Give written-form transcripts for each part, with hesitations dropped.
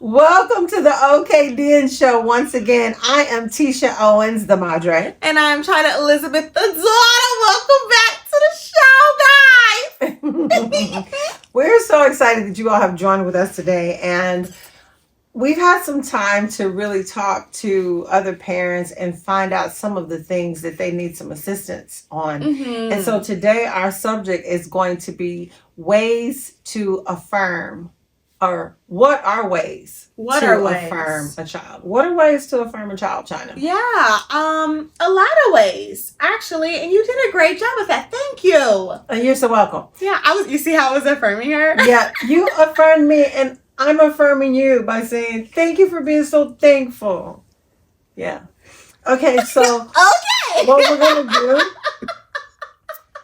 Welcome to the OKDN show once again. I am Titia Owens, the Madre. And I'm Chyna Elizabeth, the daughter. Welcome back to the show, guys. We're so excited that you all have joined with us today. And we've had some time to really talk to other parents and find out some of the things that they need some assistance on. Mm-hmm. And so today our subject is going to be ways to affirm, or what are ways to affirm a child? What are ways to affirm a child, Chyna? Yeah, a lot of ways, actually. And you did a great job with that. Thank you. You're so welcome. Yeah, you see how I was affirming her? Yeah, you affirmed me and I'm affirming you by saying, thank you for being so thankful. Yeah. Okay, so Okay. what we're going to do,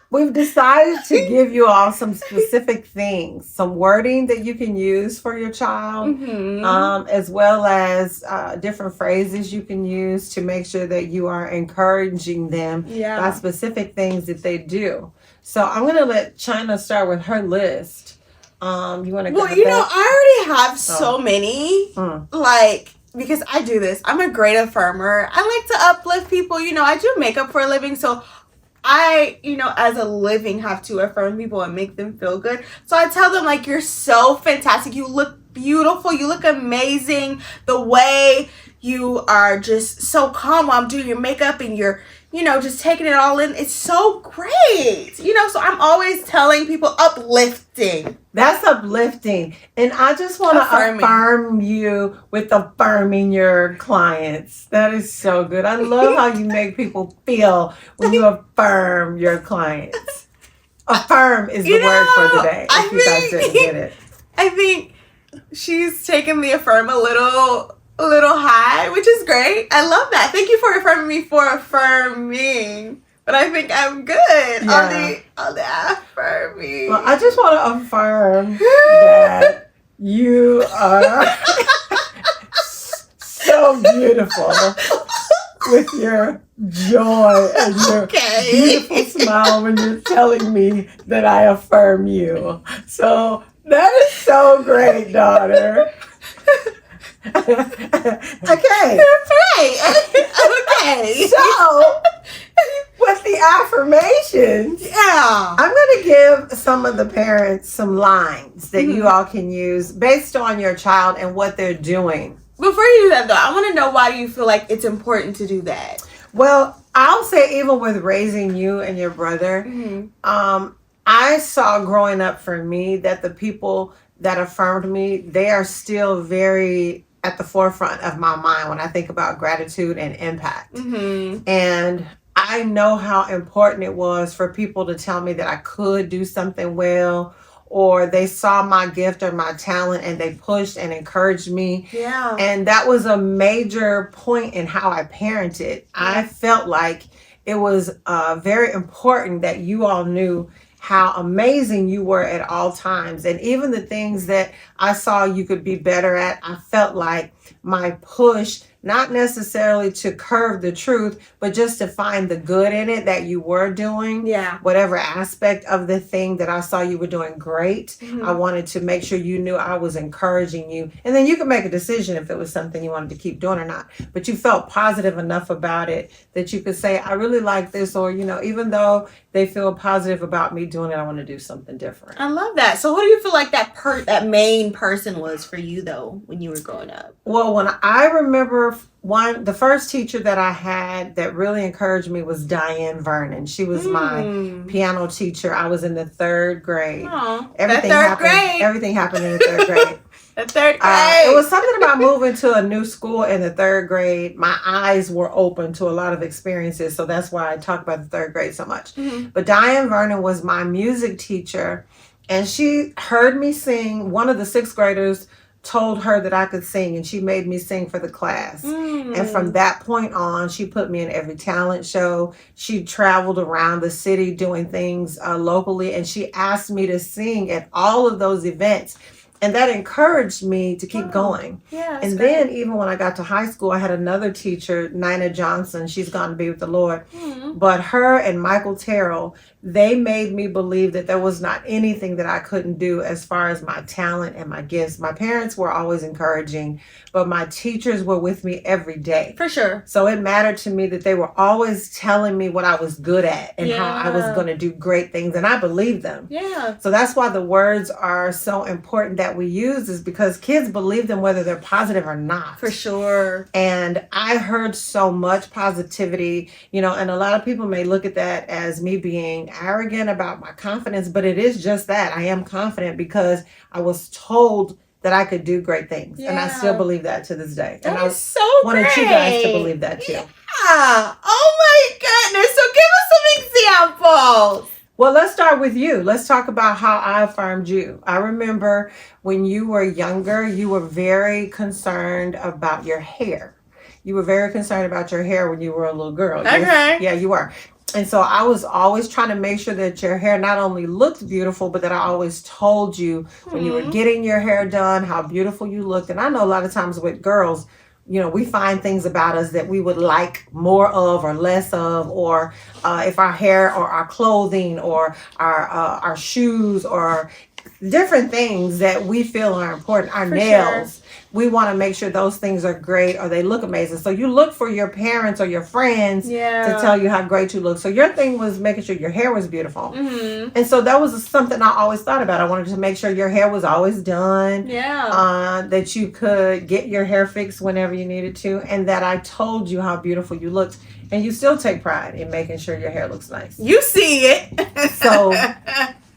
we've decided to give you all some specific things, some wording that you can use for your child, as well as different phrases you can use to make sure that you are encouraging them by specific things that they do. So I'm going to let Chyna start with her list. You want to go? Well, I already have so many, because I do this. I'm a great affirmer. I like to uplift people. I do makeup for a living, so I, as a living, have to affirm people and make them feel good. So I tell them, you're so fantastic. You look beautiful. You look amazing. The way you are just so calm while I'm doing your makeup and you're, just taking it all in. It's so great. So I'm always telling people uplifting. That's uplifting. And I just want to affirm you with affirming your clients. That is so good. I love how you make people feel when you affirm your clients. Affirm is the word for the day, if you guys didn't get it. I think she's taken the affirm a little high, which is great. I love that. Thank you for affirming me for affirming. But I think I'm good on the affirming. Well, I just want to affirm that you are so beautiful with your joy and your beautiful smile when you're telling me that I affirm you. So that is so great, daughter. Okay. Right. Okay. So, with the affirmations, I'm going to give some of the parents some lines that you all can use based on your child and what they're doing. Before you do that, though, I want to know, why do you feel like it's important to do that? Well, I'll say even with raising you and your brother, I saw growing up for me that the people that affirmed me, they are still very at the forefront of my mind when I think about gratitude and impact. And I know how important it was for people to tell me that I could do something well, or they saw my gift or my talent and they pushed and encouraged me. Yeah. And that was a major point in how I parented. I felt like it was very important that you all knew how amazing you were at all times. And even the things that I saw you could be better at, I felt like my push, not necessarily to curve the truth, but just to find the good in it that you were doing. Yeah. Whatever aspect of the thing that I saw you were doing great, I wanted to make sure you knew I was encouraging you. And then you could make a decision if it was something you wanted to keep doing or not. But you felt positive enough about it that you could say, I really like this, or, even though they feel positive about me doing it, I want to do something different. I love that. So who do you feel like that main person was for you, though, when you were growing up? Well, when I remember the first teacher that I had that really encouraged me was Diane Vernon. She was my piano teacher. I was in the third grade. Aww, everything happened in the third grade. The third grade. It was something about moving to a new school in the third grade. My eyes were open to a lot of experiences, so that's why I talk about the third grade so much. But Diane Vernon was my music teacher, and she heard me sing. One of the sixth graders told her that I could sing, and she made me sing for the class. And from that point on, she put me in every talent show. She traveled around the city doing things locally, and she asked me to sing at all of those events. And that encouraged me to keep going. Yeah. And then even when I got to high school, I had another teacher, Nina Johnson. She's gone to be with the Lord. But her and Michael Terrell, they made me believe that there was not anything that I couldn't do as far as my talent and my gifts. My parents were always encouraging, but my teachers were with me every day. For sure. So it mattered to me that they were always telling me what I was good at and how I was going to do great things. And I believed them. Yeah. So that's why the words are so important that we use, is because kids believe them whether they're positive or not. For sure. And I heard so much positivity, and a lot of people may look at that as me being arrogant about my confidence, but it is just that. I am confident because I was told that I could do great things. Yeah. And I still believe that to this day. That and is so wanted great. you guys to believe that too. Yeah. Oh my goodness. So give us some examples. Well, let's start with you. Let's talk about how I affirmed you. I remember when you were younger, you were very concerned about your hair. You were very concerned about your hair when you were a little girl. Okay. Yes? Yeah, you were. And so I was always trying to make sure that your hair not only looked beautiful, but that I always told you when you were getting your hair done, how beautiful you looked. And I know a lot of times with girls, we find things about us that we would like more of or less of, or if our hair or our clothing or our shoes or different things that we feel are important, our nails. Sure. We want to make sure those things are great or they look amazing. So you look for your parents or your friends to tell you how great you look. So your thing was making sure your hair was beautiful. And so that was something I always thought about. I wanted to make sure your hair was always done. That you could get your hair fixed whenever you needed to. And that I told you how beautiful you looked. And you still take pride in making sure your hair looks nice. You see it. So...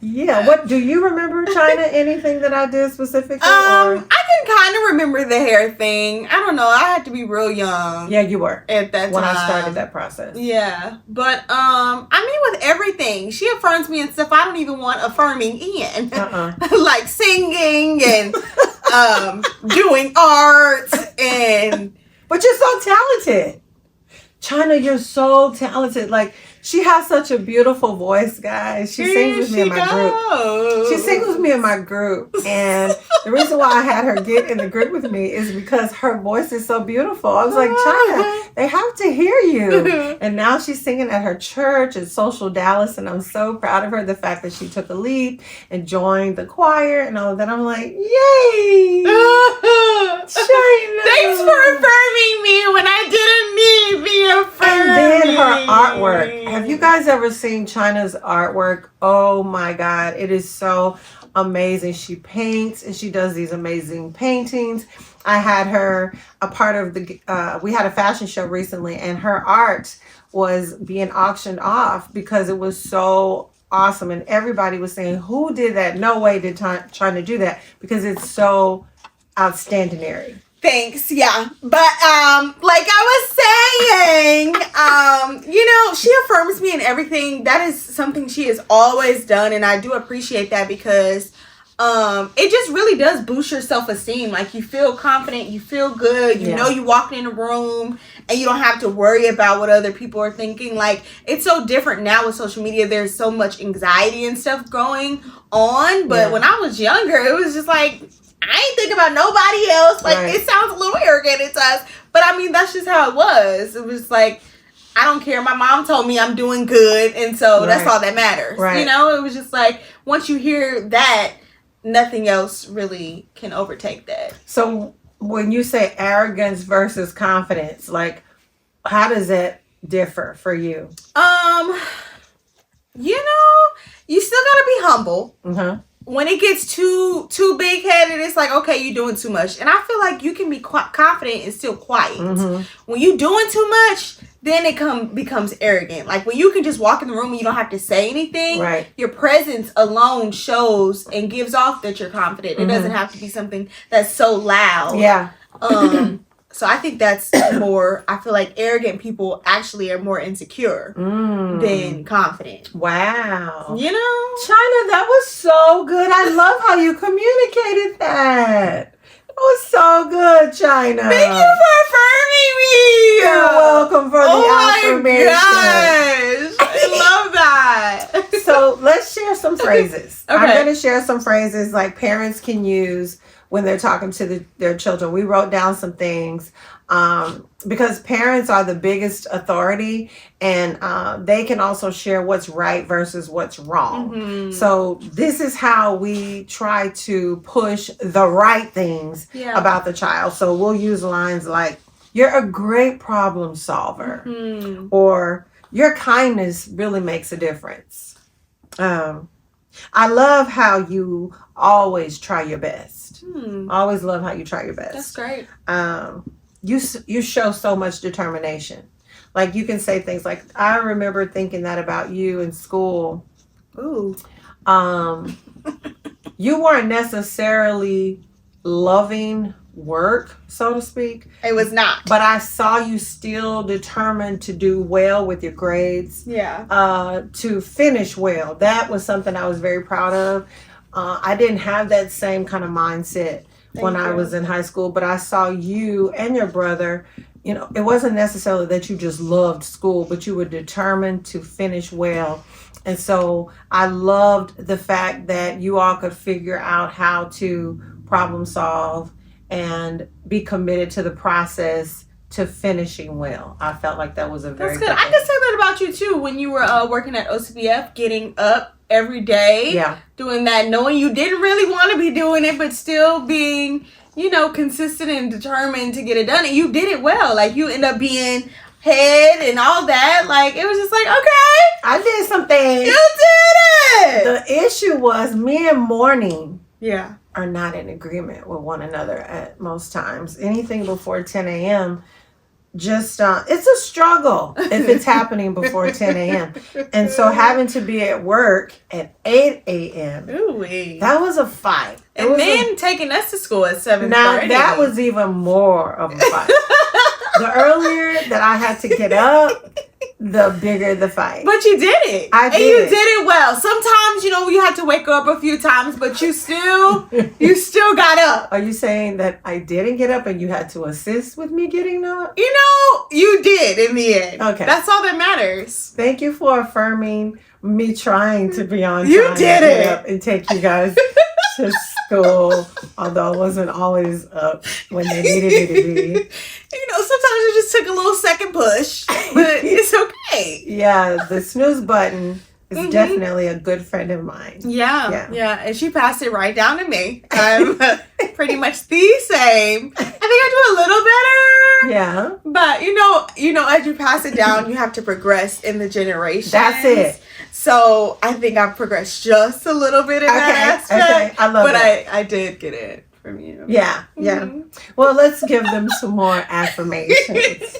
yeah. What do you remember, Chyna? Anything that I did specifically? I can kind of remember the hair thing. I don't know. I had to be real young. Yeah, you were at that time when I started that process. Yeah, but I mean, with everything, she affirms me and stuff I don't even want affirming in, like singing and doing art and. But you're so talented, Chyna. You're so talented. Like. She has such a beautiful voice, guys. She sings with me in my group. She sings with me in my group. And the reason why I had her get in the group with me is because her voice is so beautiful. I was like, Chyna, they have to hear you. And now she's singing at her church at Social Dallas. And I'm so proud of her. The fact that she took a leap and joined the choir and all of that. I'm like, yay. Chyna. Thanks for affirming me when I didn't need the affirming. And then her artwork. Have you guys ever seen Chyna's artwork? Oh my God, it is so amazing. She paints and she does these amazing paintings. I had her a part of we had a fashion show recently and her art was being auctioned off because it was so awesome. And everybody was saying, who did that? No way did Chyna do that because it's so outstanding. Thanks, yeah. But like I was saying, she affirms me in everything. That is something she has always done, and I do appreciate that because it just really does boost your self-esteem. Like you feel confident, you feel good, you know you walked in a room and you don't have to worry about what other people are thinking. Like it's so different now with social media. There's so much anxiety and stuff going on. But when I was younger, it was just like I ain't thinking about nobody else. Like, it sounds a little arrogant at times. But, I mean, that's just how it was. It was like, I don't care. My mom told me I'm doing good. And so that's all that matters. Right. It was just like, once you hear that, nothing else really can overtake that. So, when you say arrogance versus confidence, like, how does that differ for you? You still got to be humble. Mm-hmm. When it gets too big headed, it's like, okay, you're doing too much. And I feel like you can be confident and still quiet. Mm-hmm. When you're doing too much, then it becomes arrogant. Like when you can just walk in the room and you don't have to say anything. Right. Your presence alone shows and gives off that you're confident. Mm-hmm. It doesn't have to be something that's so loud. Yeah. So I think that's more, I feel like arrogant people actually are more insecure than confident. Wow. Chyna, that was so good. I love how you communicated that. That was so good, Chyna. Thank you for affirming me. You're welcome for the affirmation. Oh my gosh. I love love that. So let's share some phrases. Okay. I'm going to share some phrases like parents can use when they're talking to their children. We wrote down some things because parents are the biggest authority, and they can also share what's right versus what's wrong. Mm-hmm. So this is how we try to push the right things about the child. So we'll use lines like, "You're a great problem solver," or "Your kindness really makes a difference." I love how you always try your best. Always love how you try your best. That's great. You show so much determination. Like you can say things like, "I remember thinking that about you in school." Ooh. You weren't necessarily loving work, so to speak. It was not. But I saw you still determined to do well with your grades. Yeah. To finish well. That was something I was very proud of. I didn't have that same kind of mindset when I was in high school, but I saw you and your brother, you know, it wasn't necessarily that you just loved school, but you were determined to finish well. And so I loved the fact that you all could figure out how to problem solve and be committed to the process to finishing well. I felt like that was a very good. I could say that about you too when you were working at OCBF, getting up every day, doing that, knowing you didn't really want to be doing it, but still being, you know, consistent and determined to get it done. And you did it well. Like you end up being head and all that. Like it was just like, okay, I did something. You did it. The issue was me and Morning. Yeah. Are not in agreement with one another at most times. Anything before 10 a.m. just it's a struggle if it's happening before 10 a.m. And so having to be at work at 8 a.m. that was a fight. And then taking us to school at 7:30. Now that was even more of a fight. The earlier that I had to get up, the bigger the fight. But you did it. I did. And you did it well. Sometimes, you know, you had to wake up a few times, but you still got up. Are you saying that I didn't get up and you had to assist with me getting up? You know, you did in the end. Okay. That's all that matters. Thank you for affirming me trying to be on time. You did it. Up and take you guys to school, although I wasn't always up when they needed me to be. You know, sometimes it just took a little second push, but it's okay. Yeah, the snooze button is definitely a good friend of mine. Yeah. And she passed it right down to me. I'm pretty much the same. I think I do a little better. Yeah. But you know, as you pass it down, you have to progress in the generations. That's it. So I think I've progressed just a little bit in that aspect. Okay, I love that. But I did get it from you. Yeah. Well, let's give them some more affirmations.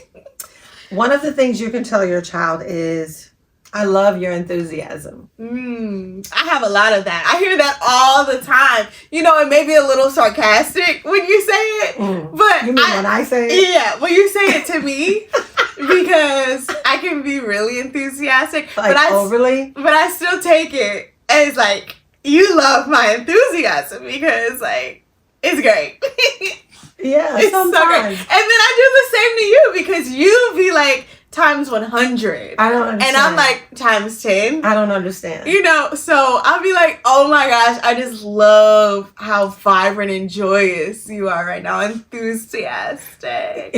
One of the things you can tell your child is, "I love your enthusiasm." I have a lot of that. I hear that all the time. You know, it may be a little sarcastic when you say it, but you mean when I say it? Yeah, when you say it to me, because I can be really enthusiastic, like overly. But I still take it as like, you love my enthusiasm because like it's great. Yeah, it's sometimes. So great. And then I do the same to you because you be like times 100. I don't understand. And I'm like times 10. I don't understand. You know, so I'll be like, oh my gosh, I just love how vibrant and joyous you are right now. Enthusiastic.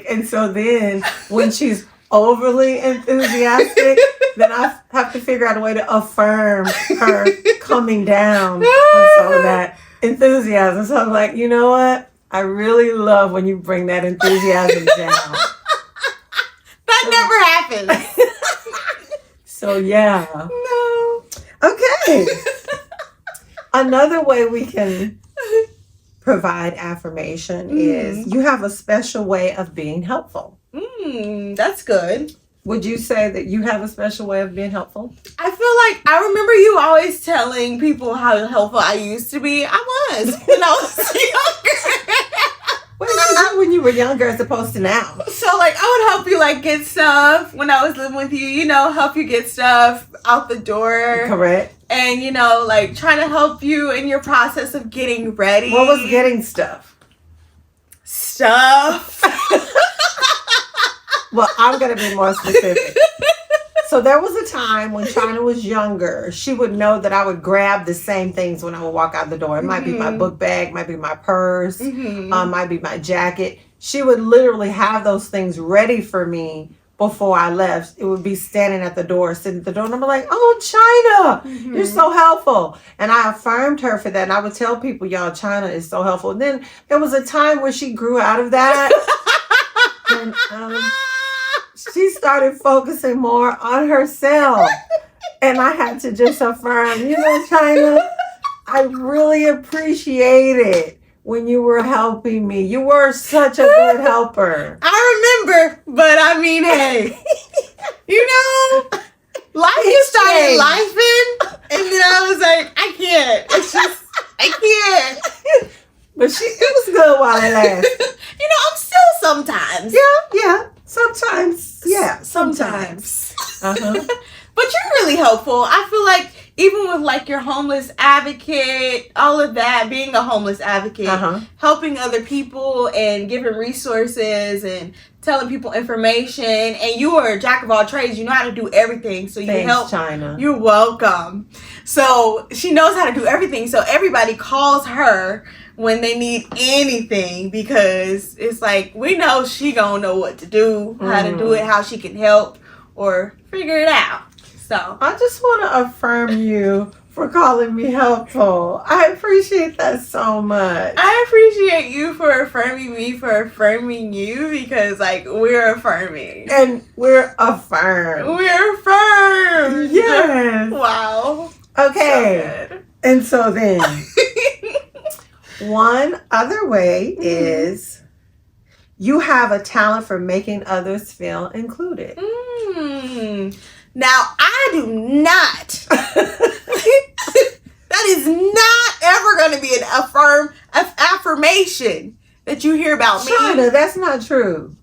And so then when she's overly enthusiastic, then I have to figure out a way to affirm her coming down on some of that enthusiasm. So I'm like, you know what? I really love when you bring that enthusiasm down. That never happens. So yeah. No. Okay. Another way we can provide affirmation is you have a special way of being helpful. That's good. Would you say that you have a special way of being helpful? I feel like I remember you always telling people how helpful I used to be. I was when I was younger. What did you do when you were younger as opposed to now? So like I would help you like get stuff when I was living with you, you know, help you get stuff out the door. Correct. And you know, like trying to help you in your process of getting ready. What was getting stuff? Stuff. Well, I'm going to be more specific. So there was a time when Chyna was younger, she would know that I would grab the same things when I would walk out the door. It might be my book bag, might be my purse, might be my jacket. She would literally have those things ready for me before I left. It would be standing at the door, sitting at the door, and I'm like, oh, Chyna, you're so helpful. And I affirmed her for that. And I would tell people, y'all, Chyna is so helpful. And then there was a time where she grew out of that. And she started focusing more on herself. And I had to just affirm, Chyna, I really appreciate it when you were helping me. You were such a good helper. I remember, but I mean, hey, life just started lifing, and then I was like, I can't. It's just, I can't. But it was good while it lasted. I'm still sometimes. Yeah. Sometimes. Yeah. Sometimes. Uh-huh. But you're really helpful. I feel like even with like your homeless advocate, all of that, being a homeless advocate, helping other people and giving resources and telling people information, and you are a jack of all trades. You know how to do everything. So you help. Chyna. You're welcome. So she knows how to do everything. So everybody calls her when they need anything, because it's like, we know she gonna know what to do, how to do it, how she can help or figure it out. So I just want to affirm you for calling me helpful. I appreciate that so much. I appreciate you for affirming me for affirming you, because like, we're affirming. And we're affirmed. We're affirmed. Yes. Wow. Okay. So good. And so then, one other way is you have a talent for making others feel included. Now, I do not. That is not ever going to be an affirmation that you hear about me. Chyna, that's not true.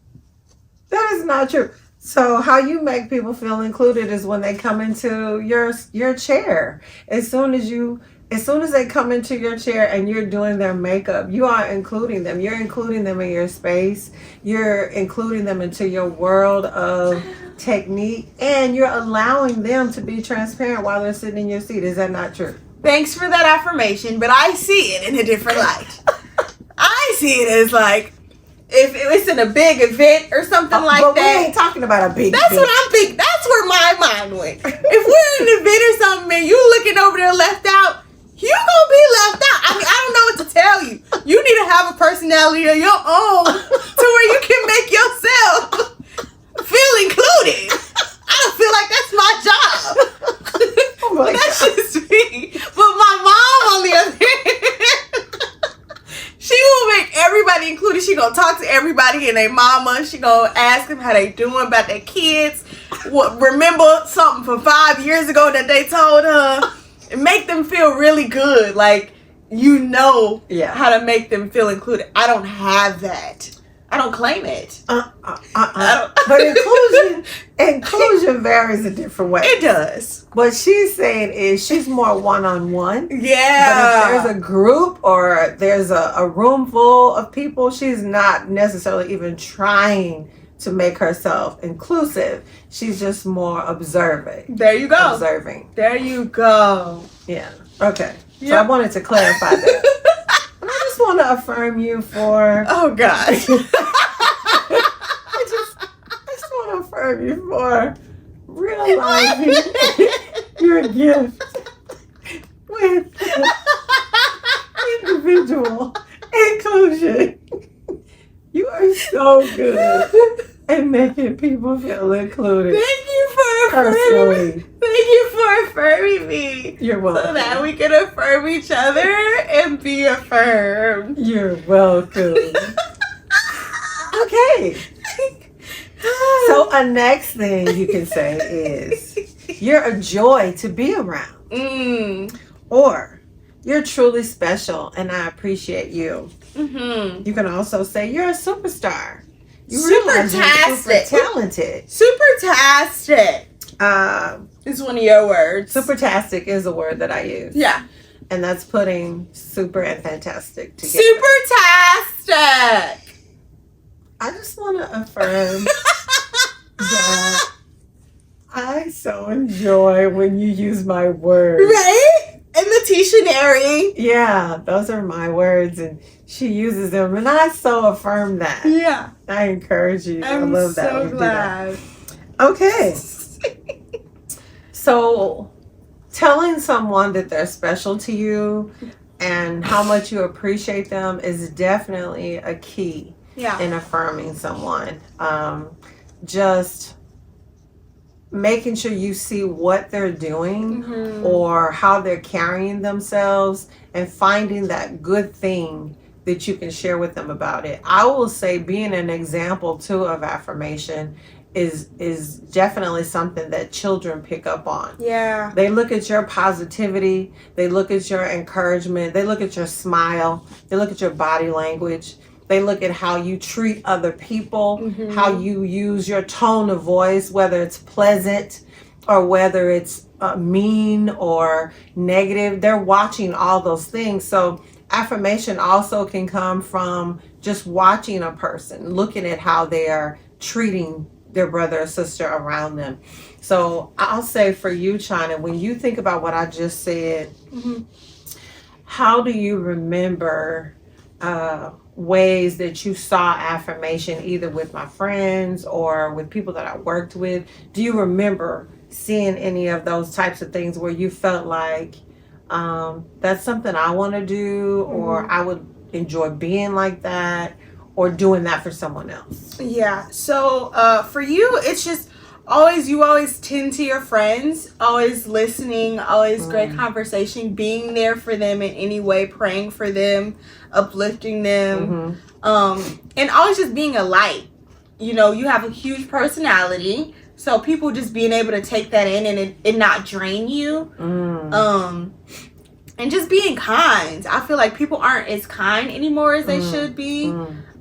That is not true. So how you make people feel included is when they come into your chair. As soon as they come into your chair and you're doing their makeup, you are including them. You're including them in your space. You're including them into your world of technique, and you're allowing them to be transparent while they're sitting in your seat. Is that not true? Thanks for that affirmation, but I see it in a different light. I see it as like, if it's in a big event or something like but that. We ain't talking about a big That's event. what I'm thinking. That's where my mind went. If we're in an event or something and you looking over there left out, you gonna be left out. I mean, I don't know what to tell you. You need to have a personality of your own to where you can make yourself feel included. I don't feel like that's my job. Oh that's just me. But my mom, on the other hand, she will make everybody included. She gonna talk to everybody and their mama. She gonna ask them how they doing, about their kids. Remember something from 5 years ago that they told her. And make them feel really good. Like, how to make them feel included. I don't have that. I don't claim it. But inclusion varies in different ways. It does. What she's saying is she's more one-on-one. Yeah. But if there's a group or there's a room full of people, she's not necessarily even trying to make herself inclusive. She's just more observant. There you go. Observing. There you go. Yeah. Okay. Yep. So I wanted to clarify that. And I just want to affirm you for... Oh, God. I just want to affirm you for realizing your gift with individual inclusion. You are so good at making people feel included. Thank you for affirming me. Thank you for affirming me. You're welcome. So that we can affirm each other and be affirmed. You're welcome. Okay. So a next thing you can say is, you're a joy to be around. Or, you're truly special and I appreciate you. You can also say you're a superstar. Super talented. Super-tastic. It's one of your words. Super-tastic is a word that I use. Yeah. And that's putting super and fantastic together. Super-tastic. I just want to affirm that I so enjoy when you use my words. Right? In the dictionary. Yeah, those are my words, and she uses them, and I so affirm that. Yeah. I encourage you. I I'm love that so when you do glad. that. Okay. So, telling someone that they're special to you and how much you appreciate them is definitely a key in affirming someone. Just making sure you see what they're doing or how they're carrying themselves and finding that good thing that you can share with them about it. I will say being an example too of affirmation is definitely something that children pick up on. Yeah. They look at your positivity, they look at your encouragement, they look at your smile, they look at your body language. They look at how you treat other people, how you use your tone of voice, whether it's pleasant or whether it's mean or negative. They're watching all those things. So affirmation also can come from just watching a person, looking at how they are treating their brother or sister around them. So I'll say for you, Chyna, when you think about what I just said, how do you remember ways that you saw affirmation either with my friends or with people that I worked with? Do you remember seeing any of those types of things where you felt like that's something I want to do, or I would enjoy being like that, or doing that for someone else? Yeah. So for you, it's just you always tend to your friends, always listening, always great conversation, being there for them in any way, praying for them, uplifting them, and always just being a light. You know, you have a huge personality, so people just being able to take that in and it not drain you. And just being kind. I feel like people aren't as kind anymore as they should be.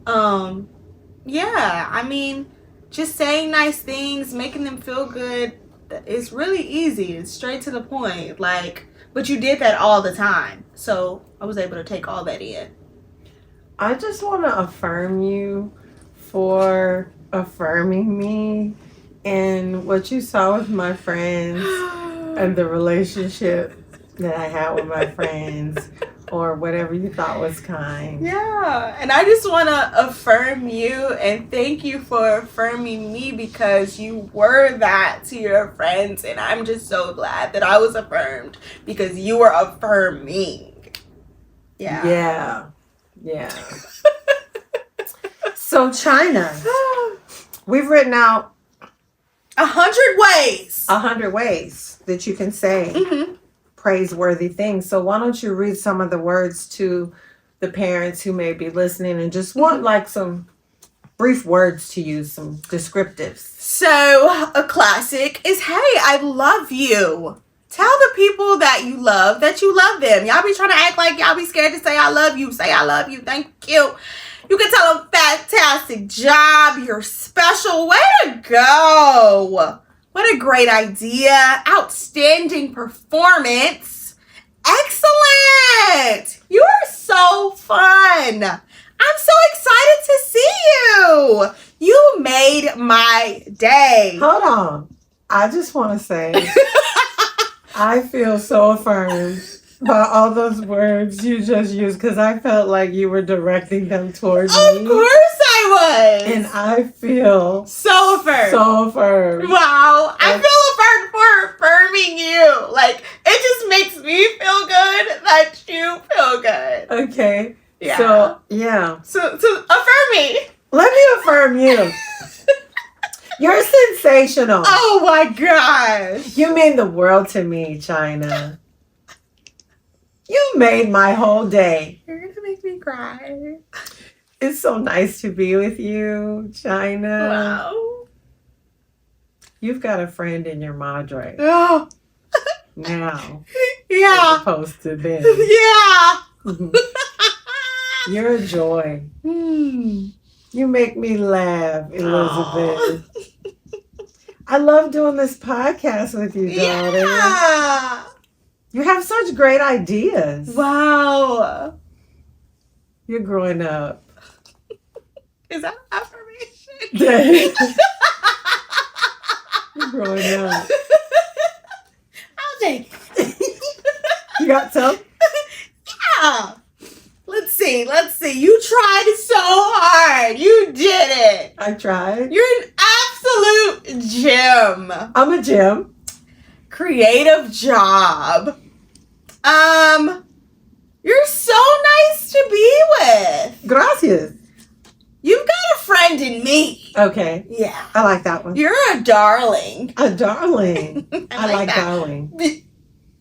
Yeah, I mean, just saying nice things, making them feel good, it's really easy. It's straight to the point. Like, but you did that all the time. So I was able to take all that in. I just want to affirm you for affirming me and what you saw with my friends and the relationship that I had with my friends, or whatever you thought was kind. Yeah, and I just want to affirm you and thank you for affirming me, because you were that to your friends, and I'm just so glad that I was affirmed because you were affirming. Yeah. So Chyna, we've written out 100 ways that you can say praiseworthy things. So why don't you read some of the words to the parents who may be listening and just want like some brief words to use, some descriptives. So a classic is, hey, I love you. Tell the people that you love them. Y'all be trying to act like y'all be scared to say I love you. Say I love you. Thank you. You can tell them fantastic job. You're special. Way to go. What a great idea. Outstanding performance. Excellent. You are so fun. I'm so excited to see you. You made my day. Hold on. I just want to say, I feel so affirmed by all those words you just used, because I felt like you were directing them towards me. Of course I was. And I feel so affirmed. Wow. I feel affirmed for affirming you. Like, it just makes me feel good that you feel good. Okay. Yeah. So, yeah. So affirm me. Let me affirm you. You're sensational. Oh my gosh. You mean the world to me, Chyna. You made my whole day. You're going to make me cry. It's so nice to be with you, Chyna. Wow. You've got a friend in your madre. Oh. Now. Yeah. As opposed to then. Yeah. You're a joy. You make me laugh, Elizabeth. I love doing this podcast with you, daughter. Yeah. You have such great ideas. Wow. You're growing up. Is that affirmation? growing up. I'll take it. You got some? Yeah. Let's see. You tried so hard. You did it. I tried. You're an absolute gem. I'm a gem. Creative job. You're so nice to be with. Gracias. You've got a friend in me. Okay. Yeah. I like that one. You're a darling. A darling. I like that. darling.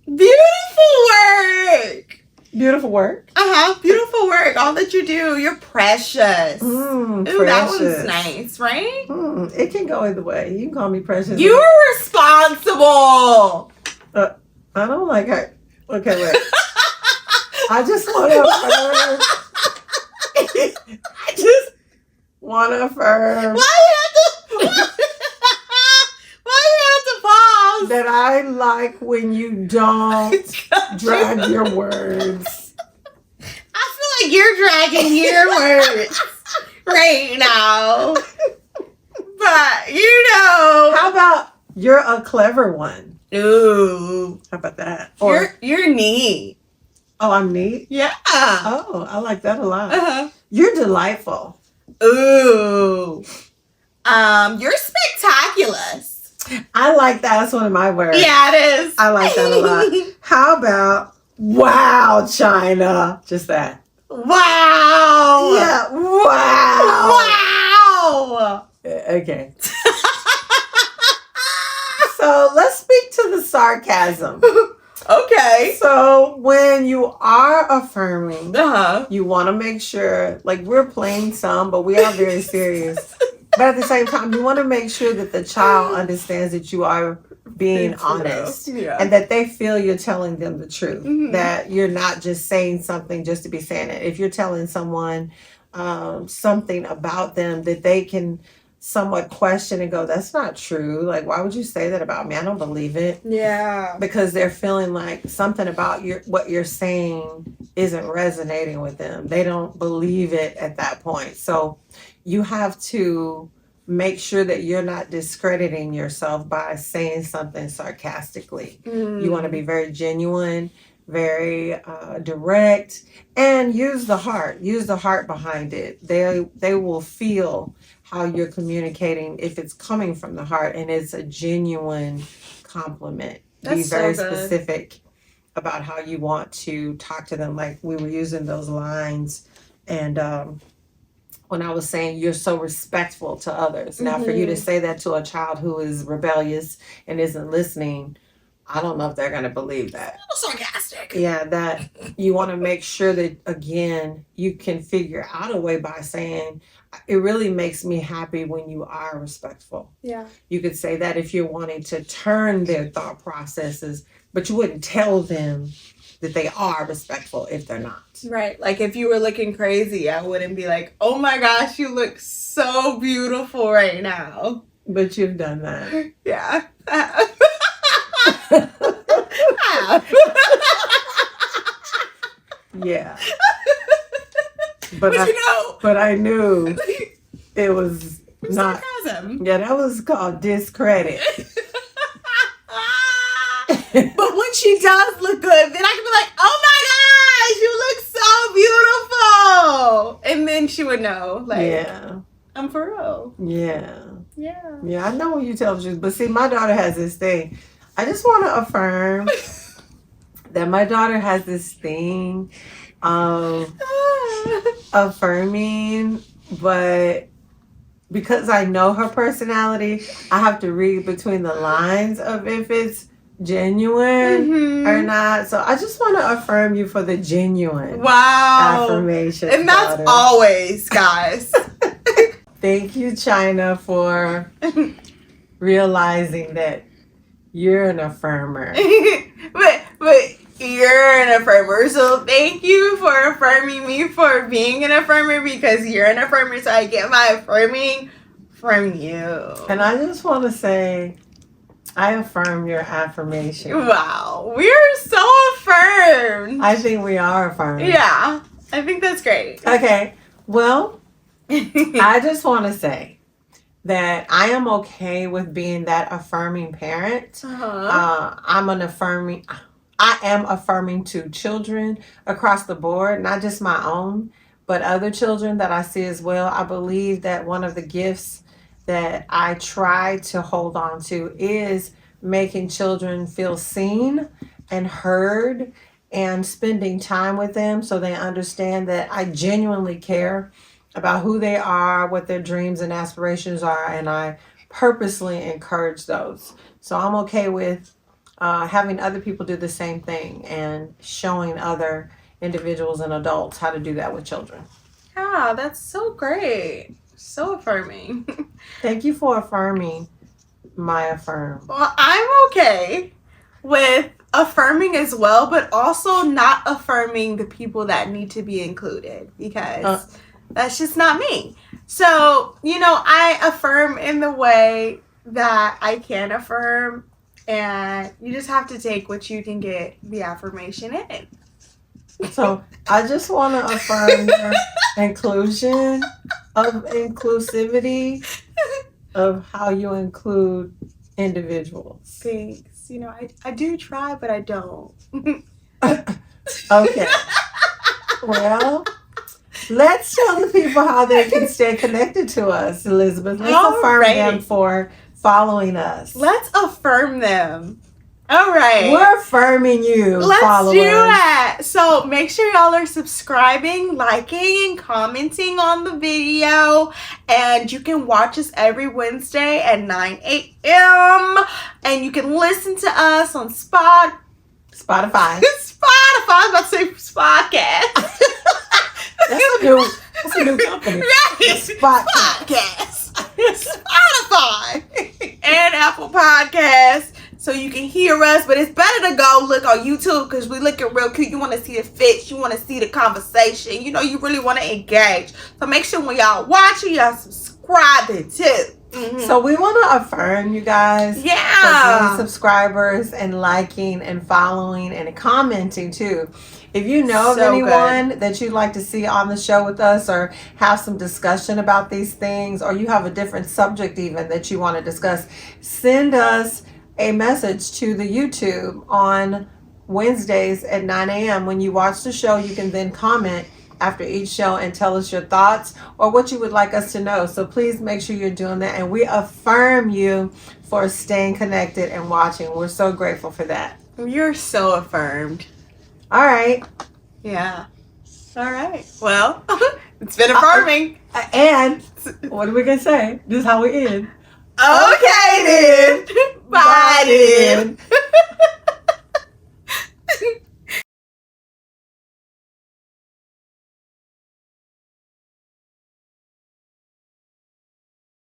Beautiful work. Beautiful work. Beautiful work. All that you do. You're precious. Ooh, Precious. that one's nice, right? It can go either way. You can call me precious. You're responsible. I don't like her. Okay, wait. I just want to affirm. I just want to affirm Why you have to pause? that I like when you don't drag your words. I feel like you're dragging your words right now. But, How about you're a clever one? Ooh. How about that? Or, You're neat. oh, I'm neat? Yeah. Oh, I like that a lot. You're delightful. Ooh. You're spectacular. I like that. That's one of my words. Yeah, it is. I like that a lot. How about, wow, Chyna? Just that. Wow. Yeah, wow. Wow. Okay. So let's speak to the sarcasm. Okay. So when you are affirming, Uh-huh. you want to make sure, like we're playing some, but we are very serious. But at the same time, you want to make sure that the child understands that you are being honest. Yeah. And that they feel you're telling them the truth. Mhm. That you're not just saying something just to be saying it. If you're telling someone something about them that they can somewhat question and go, that's not true. Like, why would you say that about me? I don't believe it. Yeah. Because they're feeling like something about what you're saying isn't resonating with them. They don't believe it at that point. So you have to make sure that you're not discrediting yourself by saying something sarcastically. You want to be very genuine, very direct, and use the heart. Use the heart behind it. They will feel how you're communicating if it's coming from the heart and it's a genuine compliment. Be That's very so good. specific about how you want to talk to them. Like we were using those lines, and when I was saying you're so respectful to others. Now, for you to say that to a child who is rebellious and isn't listening, I don't know if they're going to believe that. A little sarcastic. Yeah, that you want to make sure that, again, you can figure out a way by saying, it really makes me happy when you are respectful. Yeah. You could say that if you're wanting to turn their thought processes, but you wouldn't tell them that they are respectful if they're not. Right. Like if you were looking crazy, I wouldn't be like, oh my gosh, you look so beautiful right now. But you've done that. Yeah. Yeah. But I knew it was not. Sarcasm. Yeah, that was called discredit. But when she does look good, then I can be like, oh my gosh, you look so beautiful. And then she would know, like, Yeah. I'm for real. Yeah. Yeah. Yeah, I know when you tell the truth. But see, my daughter has this thing. I just want to affirm that my daughter has this thing of affirming, but because I know her personality, I have to read between the lines of if it's genuine or not. So I just want to affirm you for the genuine affirmation. And that's daughter. always, guys. Thank you, Chyna, for realizing that you're an affirmer. but you're an affirmer. So thank you for affirming me for being an affirmer, because you're an affirmer, so I get my affirming from you. And I just want to say, I affirm your affirmation. Wow. We're so affirmed. I think we are affirmed. Yeah. I think that's great. Okay. Well, I just want to say that I am okay with being that affirming parent. I am affirming to children across the board, not just my own, but other children that I see as well. I believe that one of the gifts that I try to hold on to is making children feel seen and heard and spending time with them so they understand that I genuinely care about who they are, what their dreams and aspirations are, and I purposely encourage those. So I'm okay with having other people do the same thing and showing other individuals and adults how to do that with children. Yeah, that's so great. So affirming. Thank you for affirming my affirm. Well, I'm okay with affirming as well, but also not affirming the people that need to be included because that's just not me. So, I affirm in the way that I can affirm, and you just have to take what you can get the affirmation in. So I just want to affirm your inclusion of inclusivity of how you include individuals. Thanks. I do try, but I don't. Okay. Well, let's tell the people how they can stay connected to us, Elizabeth. Let's affirm them for following us. Let's affirm them. All right. We're affirming you. Let's do that. So make sure y'all are subscribing, liking, and commenting on the video. And you can watch us every Wednesday at 9 a.m. And you can listen to us on Spotify. Spotify. I was about to say Spotcast. That's a new company. Spotcast. Spotify and Apple Podcasts. So you can hear us, but it's better to go look on YouTube because we looking real cute. You want to see the fits, you want to see the conversation. You really want to engage. So make sure when y'all watching, y'all subscribing too. Mm-hmm. So we want to affirm you guys. Yeah. For being subscribers and liking and following and commenting too. If you know of anyone that you'd like to see on the show with us or have some discussion about these things, or you have a different subject even that you want to discuss, send us a message to the YouTube on Wednesdays at 9 a.m. When you watch the show, you can then comment after each show and tell us your thoughts or what you would like us to know. So please make sure you're doing that. And we affirm you for staying connected and watching. We're so grateful for that. You're so affirmed. All right. Yeah. All right. Well, it's been affirming. And what are we going to say? This is how we end. Okay then. Bye then.